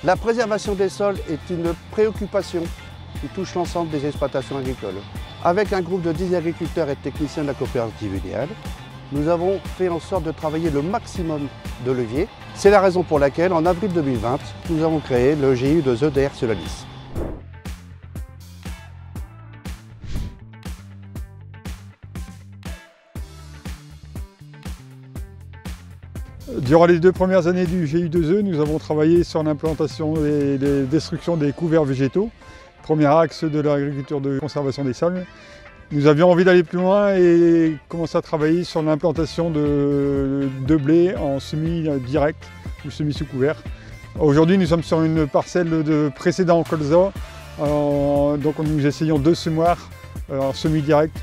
La préservation des sols est une préoccupation qui touche l'ensemble des exploitations agricoles. Avec un groupe de 10 agriculteurs et techniciens de la coopérative idéale, nous avons fait en sorte de travailler le maximum de leviers. C'est la raison pour laquelle, en avril 2020, nous avons créé le GIU2E d'Air-sur-la-Lys. Durant les 2 premières années du GIU2E, nous avons travaillé sur l'implantation et la destruction des couverts végétaux, premier axe de l'agriculture de conservation des sols. Nous avions envie d'aller plus loin et commencer à travailler sur l'implantation de blé en semis direct ou semis sous couvert. Aujourd'hui, nous sommes sur une parcelle de précédent colza, donc nous essayons 2 semoirs en semis direct.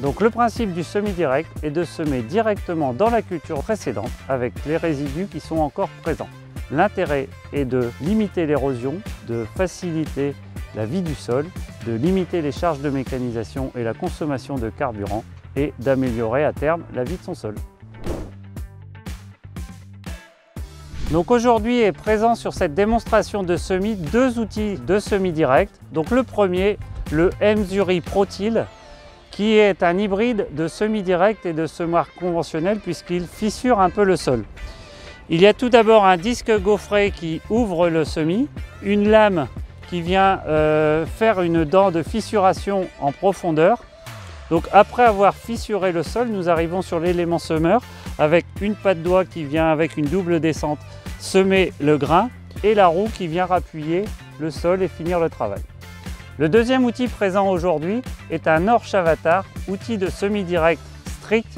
Donc le principe du semis direct est de semer directement dans la culture précédente avec les résidus qui sont encore présents. L'intérêt est de limiter l'érosion, de faciliter la vie du sol, de limiter les charges de mécanisation et la consommation de carburant et d'améliorer à terme la vie de son sol. Donc aujourd'hui est présent sur cette démonstration de semis 2 outils de semis direct. Donc le premier, le M-Zuri ProTill, qui est un hybride de semis direct et de semoir conventionnel puisqu'il fissure un peu le sol. Il y a tout d'abord un disque gaufré qui ouvre le semis, une lame qui vient faire une dent de fissuration en profondeur. Donc après avoir fissuré le sol, nous arrivons sur l'élément semeur avec une patte doigt qui vient avec une double descente semer le grain et la roue qui vient appuyer le sol et finir le travail. Le deuxième outil présent aujourd'hui est un Norch Avatar, outil de semis direct strict,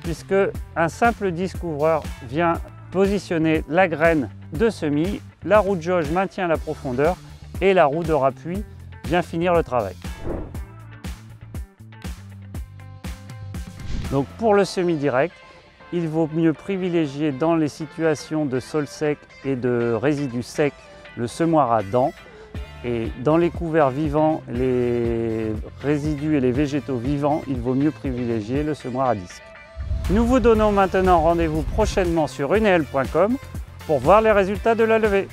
puisque un simple disque ouvreur vient positionner la graine de semis, la roue de jauge maintient la profondeur et la roue de rappui vient finir le travail. Donc pour le semis direct, il vaut mieux privilégier dans les situations de sol sec et de résidus secs le semoir à dents. Et dans les couverts vivants, les résidus et les végétaux vivants, il vaut mieux privilégier le semoir à disque. Nous vous donnons maintenant rendez-vous prochainement sur unel.com pour voir les résultats de la levée.